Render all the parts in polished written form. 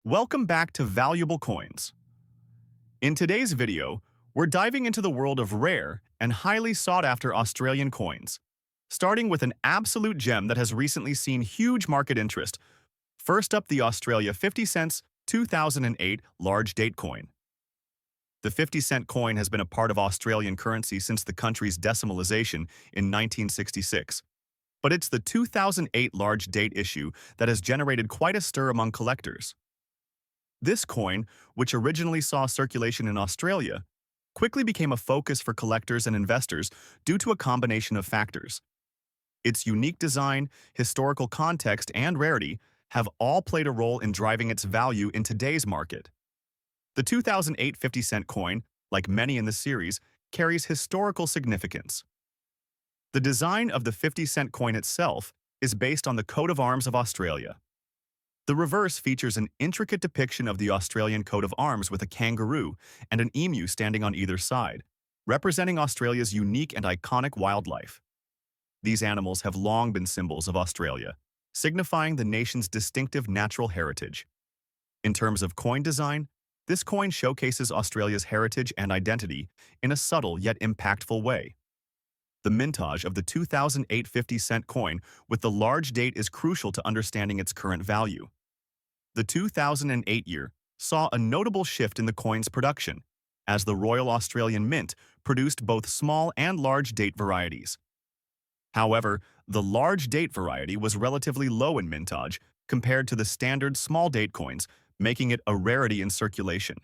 Welcome back to Valuable Coins. In today's video, we're diving into the world of rare and highly sought-after Australian coins, starting with an absolute gem that has recently seen huge market interest. First up, the Australia 50 cents 2008 large date coin. The 50-cent coin has been a part of Australian currency since the country's decimalisation in 1966. But it's the 2008 large date issue that has generated quite a stir among collectors. This coin, which originally saw circulation in Australia, quickly became a focus for collectors and investors due to a combination of factors. Its unique design, historical context, and rarity have all played a role in driving its value in today's market. The 2008 50-cent coin, like many in the series, carries historical significance. The design of the 50-cent coin itself is based on the coat of arms of Australia. The reverse features an intricate depiction of the Australian coat of arms with a kangaroo and an emu standing on either side, representing Australia's unique and iconic wildlife. These animals have long been symbols of Australia, signifying the nation's distinctive natural heritage. In terms of coin design, this coin showcases Australia's heritage and identity in a subtle yet impactful way. The mintage of the 2008 50-cent coin with the large date is crucial to understanding its current value. The 2008 year saw a notable shift in the coin's production, as the Royal Australian Mint produced both small and large date varieties. However, the large date variety was relatively low in mintage compared to the standard small date coins, making it a rarity in circulation.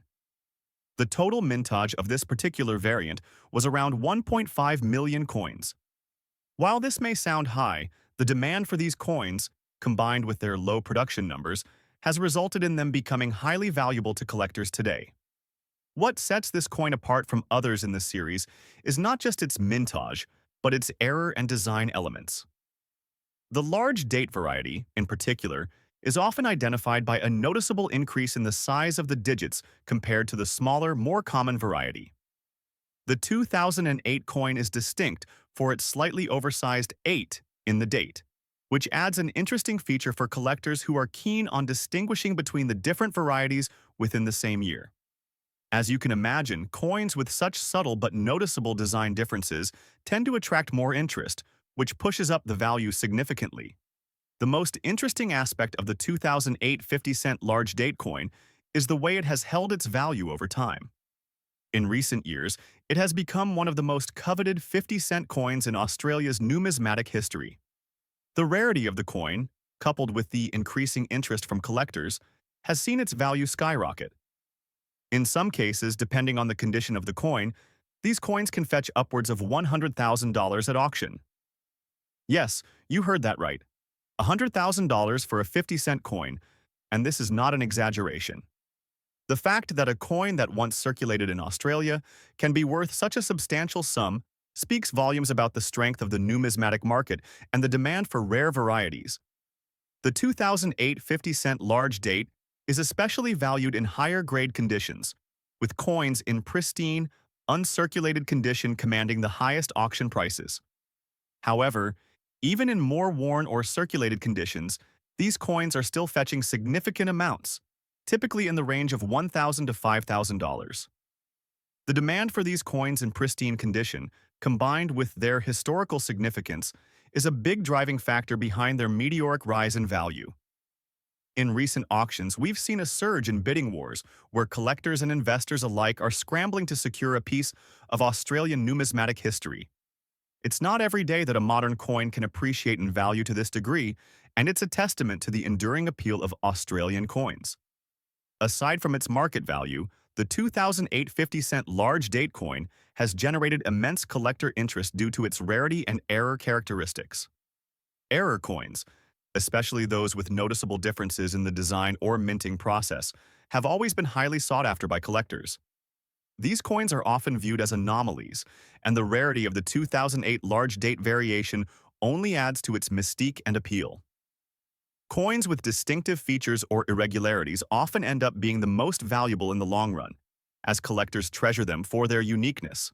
The total mintage of this particular variant was around 1.5 million coins. While this may sound high, the demand for these coins, combined with their low production numbers, has resulted in them becoming highly valuable to collectors today. What sets this coin apart from others in the series is not just its mintage, but its error and design elements. The large date variety, in particular, is often identified by a noticeable increase in the size of the digits compared to the smaller, more common variety. The 2008 coin is distinct for its slightly oversized 8 in the date, which adds an interesting feature for collectors who are keen on distinguishing between the different varieties within the same year. As you can imagine, coins with such subtle but noticeable design differences tend to attract more interest, which pushes up the value significantly. The most interesting aspect of the 2008 50-cent large date coin is the way it has held its value over time. In recent years, it has become one of the most coveted 50-cent coins in Australia's numismatic history. The rarity of the coin, coupled with the increasing interest from collectors, has seen its value skyrocket. In some cases, depending on the condition of the coin, these coins can fetch upwards of $100,000 at auction. Yes, you heard that right. $100,000 for a 50-cent coin, and this is not an exaggeration. The fact that a coin that once circulated in Australia can be worth such a substantial sum speaks volumes about the strength of the numismatic market and the demand for rare varieties. The 2008 50-cent large date is especially valued in higher-grade conditions, with coins in pristine, uncirculated condition commanding the highest auction prices. However, even in more worn or circulated conditions, these coins are still fetching significant amounts, typically in the range of $1,000 to $5,000. The demand for these coins in pristine condition, combined with their historical significance, is a big driving factor behind their meteoric rise in value. In recent auctions, we've seen a surge in bidding wars where collectors and investors alike are scrambling to secure a piece of Australian numismatic history. It's not every day that a modern coin can appreciate in value to this degree, and it's a testament to the enduring appeal of Australian coins. Aside from its market value, the 2008 50-cent large date coin has generated immense collector interest due to its rarity and error characteristics. Error coins, especially those with noticeable differences in the design or minting process, have always been highly sought after by collectors. These coins are often viewed as anomalies, and the rarity of the 2008 large date variation only adds to its mystique and appeal. Coins with distinctive features or irregularities often end up being the most valuable in the long run, as collectors treasure them for their uniqueness.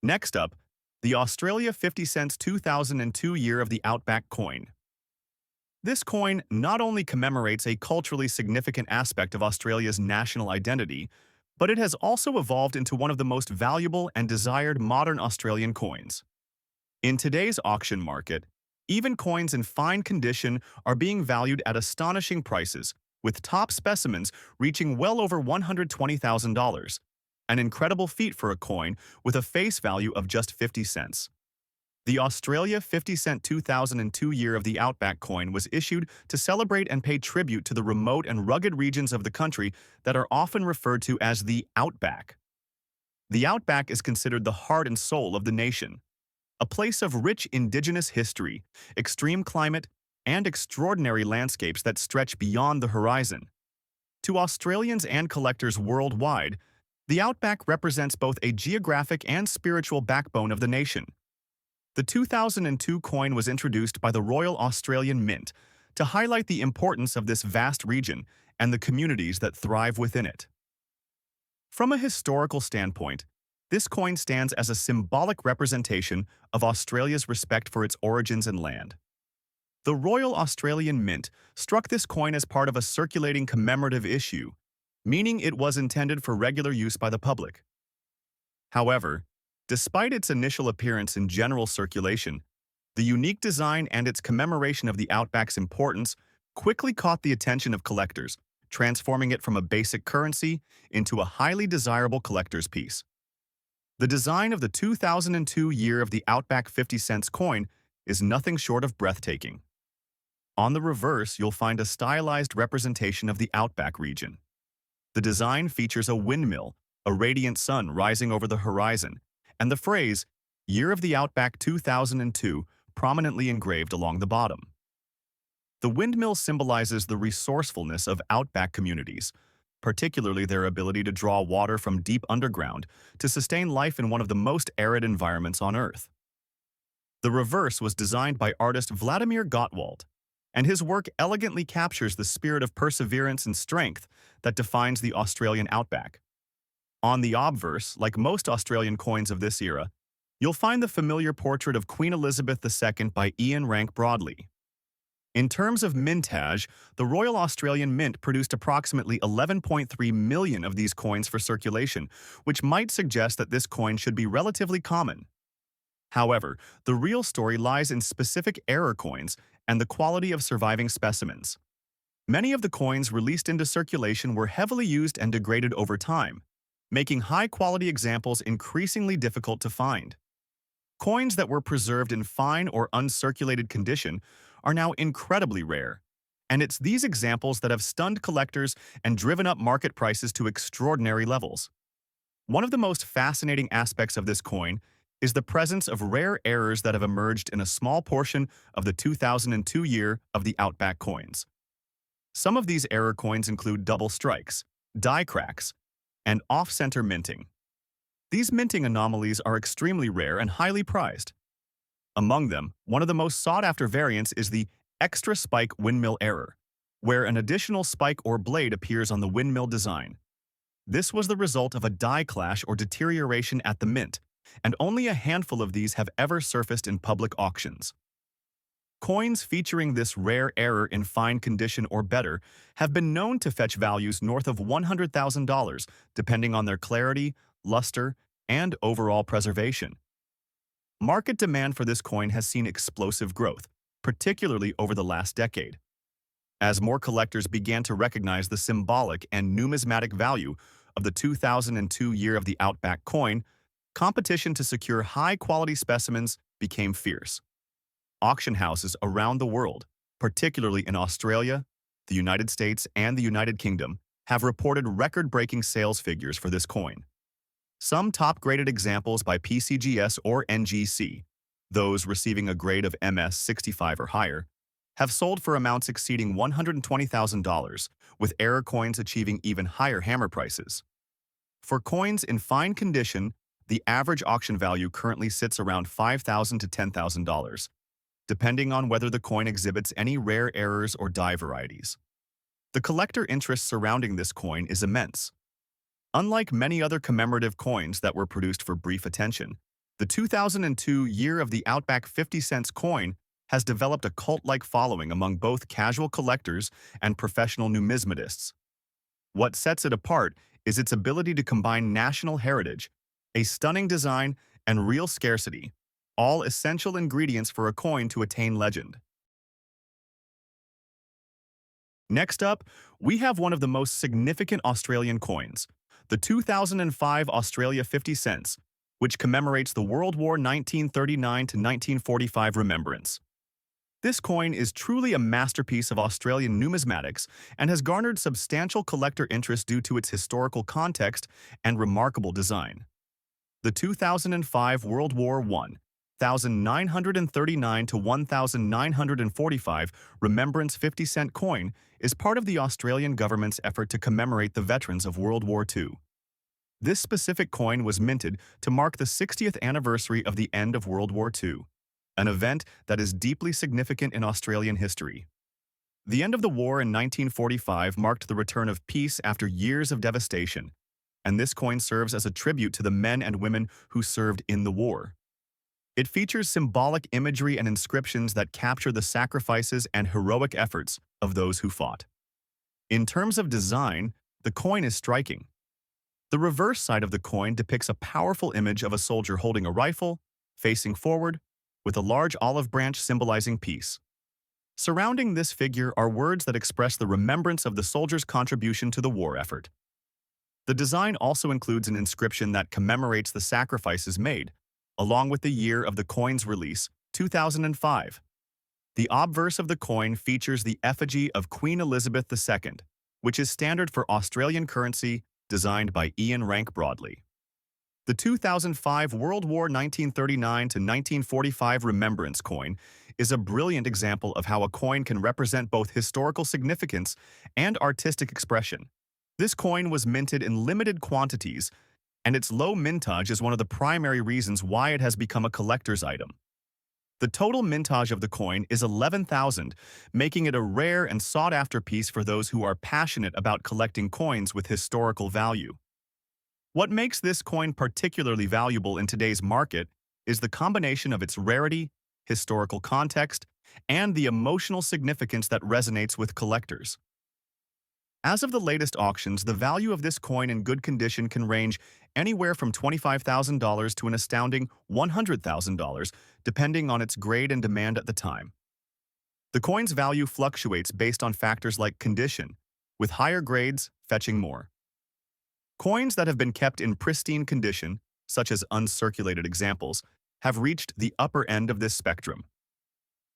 Next up, the Australia 50 cents 2002 year of the Outback coin. This coin not only commemorates a culturally significant aspect of Australia's national identity, but it has also evolved into one of the most valuable and desired modern Australian coins. In today's auction market, even coins in fine condition are being valued at astonishing prices, with top specimens reaching well over $120,000, an incredible feat for a coin with a face value of just 50 cents. The Australia 50-cent 2002 year of the Outback coin was issued to celebrate and pay tribute to the remote and rugged regions of the country that are often referred to as the Outback. The Outback is considered the heart and soul of the nation, a place of rich indigenous history, extreme climate, and extraordinary landscapes that stretch beyond the horizon. To Australians and collectors worldwide, the Outback represents both a geographic and spiritual backbone of the nation. The 2002 coin was introduced by the Royal Australian Mint to highlight the importance of this vast region and the communities that thrive within it. From a historical standpoint, this coin stands as a symbolic representation of Australia's respect for its origins and land. The Royal Australian Mint struck this coin as part of a circulating commemorative issue, meaning it was intended for regular use by the public. However, despite its initial appearance in general circulation, the unique design and its commemoration of the Outback's importance quickly caught the attention of collectors, transforming it from a basic currency into a highly desirable collector's piece. The design of the 2002 year of the Outback 50 cents coin is nothing short of breathtaking. On the reverse, you'll find a stylized representation of the Outback region. The design features a windmill, a radiant sun rising over the horizon, and the phrase, Year of the Outback 2002, prominently engraved along the bottom. The windmill symbolizes the resourcefulness of Outback communities, particularly their ability to draw water from deep underground to sustain life in one of the most arid environments on Earth. The reverse was designed by artist Vladimir Gottwald, and his work elegantly captures the spirit of perseverance and strength that defines the Australian Outback. On the obverse, like most Australian coins of this era, you'll find the familiar portrait of Queen Elizabeth II by Ian Rank Broadley. In terms of mintage, the Royal Australian Mint produced approximately 11.3 million of these coins for circulation, which might suggest that this coin should be relatively common. However, the real story lies in specific error coins and the quality of surviving specimens. Many of the coins released into circulation were heavily used and degraded over time, making high-quality examples increasingly difficult to find. Coins that were preserved in fine or uncirculated condition are now incredibly rare, and it's these examples that have stunned collectors and driven up market prices to extraordinary levels. One of the most fascinating aspects of this coin is the presence of rare errors that have emerged in a small portion of the 2002 year of the Outback coins. Some of these error coins include double strikes, die cracks, and off-center minting. These minting anomalies are extremely rare and highly prized. Among them, one of the most sought-after variants is the extra spike windmill error, where an additional spike or blade appears on the windmill design. This was the result of a die clash or deterioration at the mint, and only a handful of these have ever surfaced in public auctions. Coins featuring this rare error in fine condition or better have been known to fetch values north of $100,000, depending on their clarity, luster, and overall preservation. Market demand for this coin has seen explosive growth, particularly over the last decade. As more collectors began to recognize the symbolic and numismatic value of the 2002 year of the Outback coin, competition to secure high-quality specimens became fierce. Auction houses around the world, particularly in Australia, the United States, and the United Kingdom, have reported record-breaking sales figures for this coin. Some top-graded examples by PCGS or NGC, those receiving a grade of MS 65 or higher, have sold for amounts exceeding $120,000, with error coins achieving even higher hammer prices. For coins in fine condition, the average auction value currently sits around $5,000 to $10,000, depending on whether the coin exhibits any rare errors or die varieties. The collector interest surrounding this coin is immense. Unlike many other commemorative coins that were produced for brief attention, the 2002 year of the Outback 50 cents coin has developed a cult-like following among both casual collectors and professional numismatists. What sets it apart is its ability to combine national heritage, a stunning design, and real scarcity, all essential ingredients for a coin to attain legend. Next up, we have one of the most significant Australian coins, the 2005 Australia 50 cents, which commemorates the World War 1939 to 1945 remembrance. This coin is truly a masterpiece of Australian numismatics and has garnered substantial collector interest due to its historical context and remarkable design. The 2005 World War I, 1939 to 1945 Remembrance 50-cent coin is part of the Australian government's effort to commemorate the veterans of World War II. This specific coin was minted to mark the 60th anniversary of the end of World War II, an event that is deeply significant in Australian history. The end of the war in 1945 marked the return of peace after years of devastation, and this coin serves as a tribute to the men and women who served in the war. It features symbolic imagery and inscriptions that capture the sacrifices and heroic efforts of those who fought. In terms of design, the coin is striking. The reverse side of the coin depicts a powerful image of a soldier holding a rifle, facing forward, with a large olive branch symbolizing peace. Surrounding this figure are words that express the remembrance of the soldier's contribution to the war effort. The design also includes an inscription that commemorates the sacrifices made, along with the year of the coin's release, 2005. The obverse of the coin features the effigy of Queen Elizabeth II, which is standard for Australian currency, designed by Ian Rank Broadley. The 2005 World War 1939 to 1945 Remembrance Coin is a brilliant example of how a coin can represent both historical significance and artistic expression. This coin was minted in limited quantities, and its low mintage is one of the primary reasons why it has become a collector's item. The total mintage of the coin is 11,000, making it a rare and sought-after piece for those who are passionate about collecting coins with historical value. What makes this coin particularly valuable in today's market is the combination of its rarity, historical context, and the emotional significance that resonates with collectors. As of the latest auctions, the value of this coin in good condition can range anywhere from $25,000 to an astounding $100,000, depending on its grade and demand at the time. The coin's value fluctuates based on factors like condition, with higher grades fetching more. Coins that have been kept in pristine condition, such as uncirculated examples, have reached the upper end of this spectrum.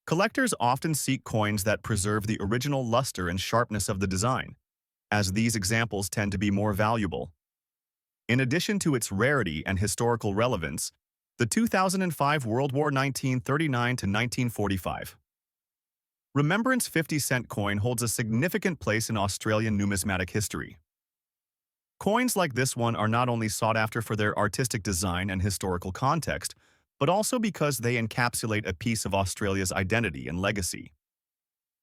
Collectors often seek coins that preserve the original luster and sharpness of the design, as these examples tend to be more valuable. In addition to its rarity and historical relevance, the 2005 World War 1939 to 1945 Remembrance 50-cent coin holds a significant place in Australian numismatic history. Coins like this one are not only sought after for their artistic design and historical context, but also because they encapsulate a piece of Australia's identity and legacy.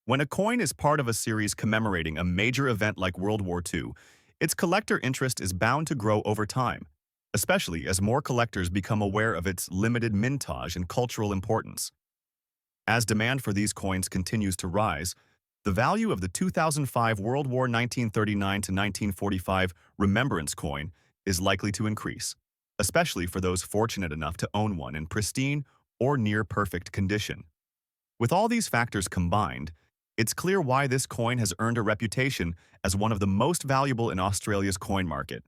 When a coin is part of a series commemorating a major event like World War II, its collector interest is bound to grow over time, especially as more collectors become aware of its limited mintage and cultural importance. As demand for these coins continues to rise, the value of the 2005 World War 1939 to 1945 Remembrance Coin is likely to increase, especially for those fortunate enough to own one in pristine or near-perfect condition. With all these factors combined, it's clear why this coin has earned a reputation as one of the most valuable in Australia's coin market.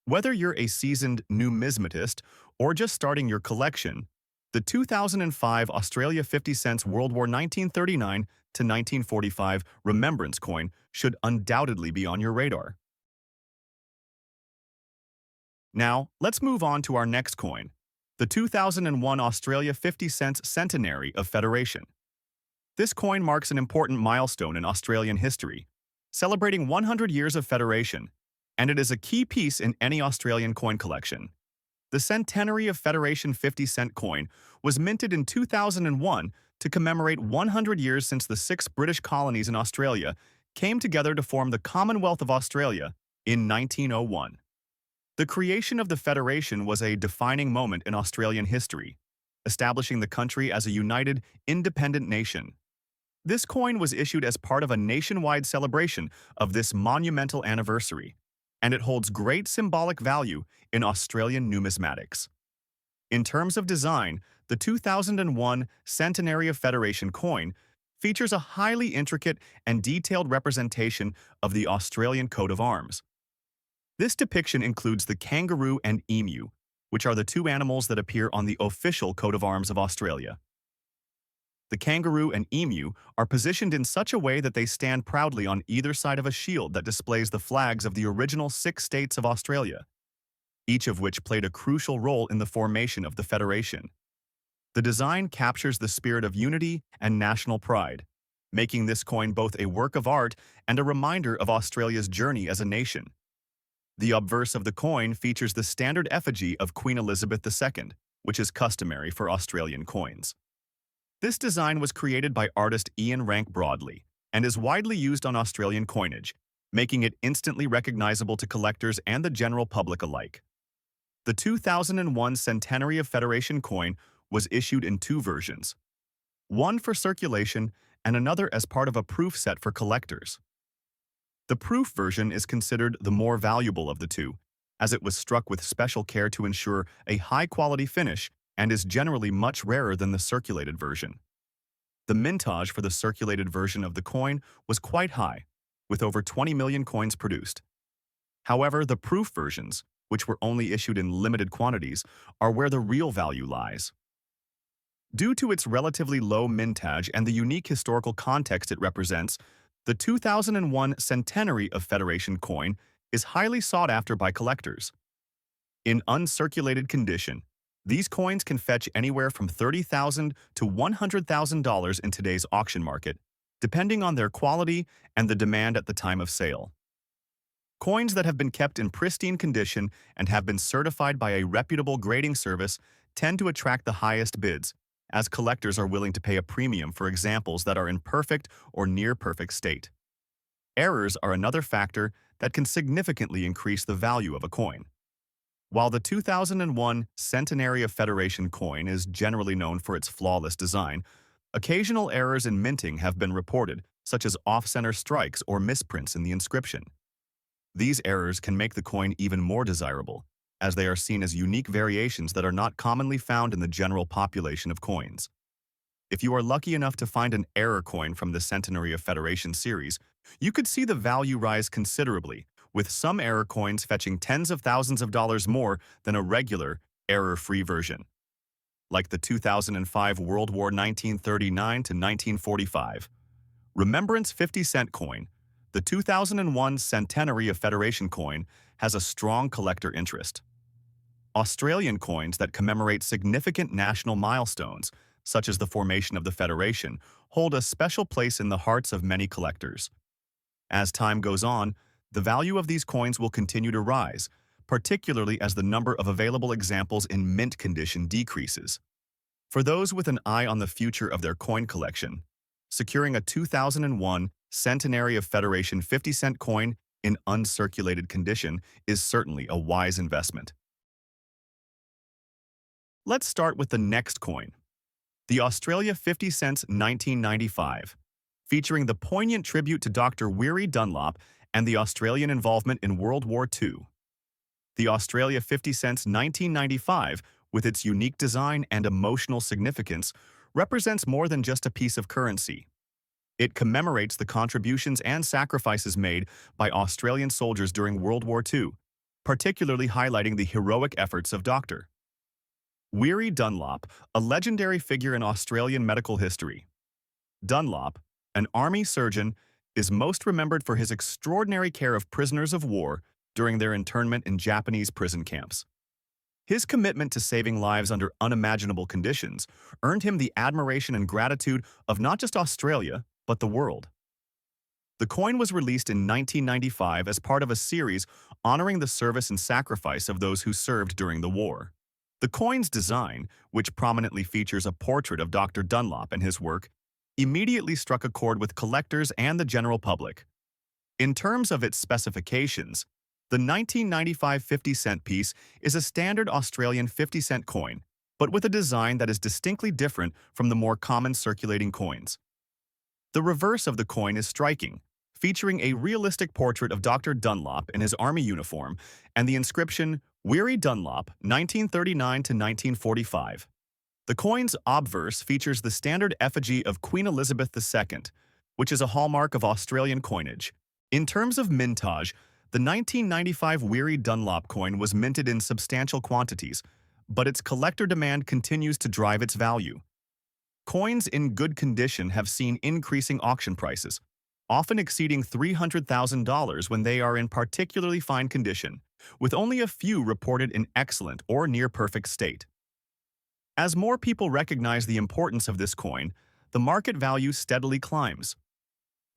Whether you're a seasoned numismatist or just starting your collection, the 2005 Australia 50 cents World War 1939 to 1945 Remembrance Coin should undoubtedly be on your radar. Now, let's move on to our next coin, the 2001 Australia 50 cents Centenary of Federation. This coin marks an important milestone in Australian history, celebrating 100 years of Federation, and it is a key piece in any Australian coin collection. The Centenary of Federation 50-cent coin was minted in 2001 to commemorate 100 years since the 6 British colonies in Australia came together to form the Commonwealth of Australia in 1901. The creation of the Federation was a defining moment in Australian history, establishing the country as a united, independent nation. This coin was issued as part of a nationwide celebration of this monumental anniversary, and it holds great symbolic value in Australian numismatics. In terms of design, the 2001 Centenary of Federation coin features a highly intricate and detailed representation of the Australian coat of arms. This depiction includes the kangaroo and emu, which are the two animals that appear on the official coat of arms of Australia. The kangaroo and emu are positioned in such a way that they stand proudly on either side of a shield that displays the flags of the original 6 states of Australia, each of which played a crucial role in the formation of the Federation. The design captures the spirit of unity and national pride, making this coin both a work of art and a reminder of Australia's journey as a nation. The obverse of the coin features the standard effigy of Queen Elizabeth II, which is customary for Australian coins. This design was created by artist Ian Rank Broadley and is widely used on Australian coinage, making it instantly recognizable to collectors and the general public alike. The 2001 Centenary of Federation coin was issued in 2 versions, one for circulation and another as part of a proof set for collectors. The proof version is considered the more valuable of the two, as it was struck with special care to ensure a high-quality finish and is generally much rarer than the circulated version. The mintage for the circulated version of the coin was quite high, with over 20 million coins produced. However, the proof versions, which were only issued in limited quantities, are where the real value lies. Due to its relatively low mintage and the unique historical context it represents, the 2001 Centenary of Federation coin is highly sought after by collectors. In uncirculated condition, these coins can fetch anywhere from $30,000 to $100,000 in today's auction market, depending on their quality and the demand at the time of sale. Coins that have been kept in pristine condition and have been certified by a reputable grading service tend to attract the highest bids, as collectors are willing to pay a premium for examples that are in perfect or near-perfect state. Errors are another factor that can significantly increase the value of a coin. While the 2001 Centenary of Federation coin is generally known for its flawless design, occasional errors in minting have been reported, such as off-center strikes or misprints in the inscription. These errors can make the coin even more desirable, as they are seen as unique variations that are not commonly found in the general population of coins. If you are lucky enough to find an error coin from the Centenary of Federation series, you could see the value rise considerably, with some error coins fetching tens of thousands of dollars more than a regular, error-free version, like the 2005 World War 1939 to 1945 Remembrance 50-cent coin. The 2001 Centenary of Federation coin has a strong collector interest. Australian coins that commemorate significant national milestones, such as the formation of the Federation, hold a special place in the hearts of many collectors. As time goes on, the value of these coins will continue to rise, particularly as the number of available examples in mint condition decreases. For those with an eye on the future of their coin collection, securing a 2001 Centenary of Federation 50-cent coin in uncirculated condition is certainly a wise investment. Let's start with the next coin, the Australia 50 cents 1995, featuring the poignant tribute to Dr. Weary Dunlop and the Australian involvement in World War II. The Australia 50 cents 1995, with its unique design and emotional significance, represents more than just a piece of currency. It commemorates the contributions and sacrifices made by Australian soldiers during World War II, particularly highlighting the heroic efforts of Dr. Weary Dunlop, a legendary figure in Australian medical history. Dunlop, an army surgeon, is most remembered for his extraordinary care of prisoners of war during their internment in Japanese prison camps. His commitment to saving lives under unimaginable conditions earned him the admiration and gratitude of not just Australia, but the world. The coin was released in 1995 as part of a series honoring the service and sacrifice of those who served during the war. The coin's design, which prominently features a portrait of Dr. Dunlop and his work, immediately struck a chord with collectors and the general public. In terms of its specifications, the 1995 50-cent piece is a standard Australian 50-cent coin but with a design that is distinctly different from the more common circulating coins. The reverse of the coin is striking, featuring a realistic portrait of Dr. Dunlop in his army uniform and the inscription, "Weary Dunlop, 1939 to 1945. The coin's obverse features the standard effigy of Queen Elizabeth II, which is a hallmark of Australian coinage. In terms of mintage, the 1995 Weary Dunlop coin was minted in substantial quantities, but its collector demand continues to drive its value. Coins in good condition have seen increasing auction prices, often exceeding $300,000 when they are in particularly fine condition, with only a few reported in excellent or near-perfect state. As more people recognize the importance of this coin, the market value steadily climbs.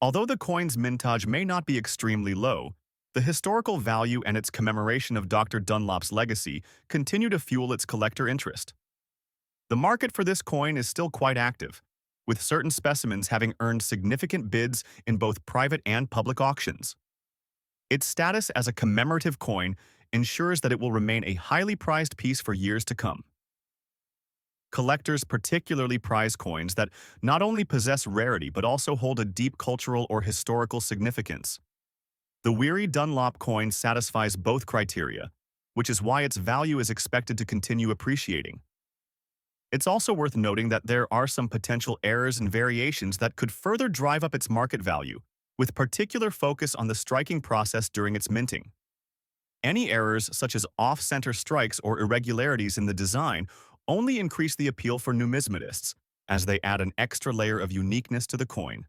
Although the coin's mintage may not be extremely low, the historical value and its commemoration of Dr. Dunlop's legacy continue to fuel its collector interest. The market for this coin is still quite active, with certain specimens having earned significant bids in both private and public auctions. Its status as a commemorative coin ensures that it will remain a highly prized piece for years to come. Collectors particularly prize coins that not only possess rarity but also hold a deep cultural or historical significance. The Weary Dunlop coin satisfies both criteria, which is why its value is expected to continue appreciating. It's also worth noting that there are some potential errors and variations that could further drive up its market value, with particular focus on the striking process during its minting. Any errors such as off-center strikes or irregularities in the design only increase the appeal for numismatists, as they add an extra layer of uniqueness to the coin.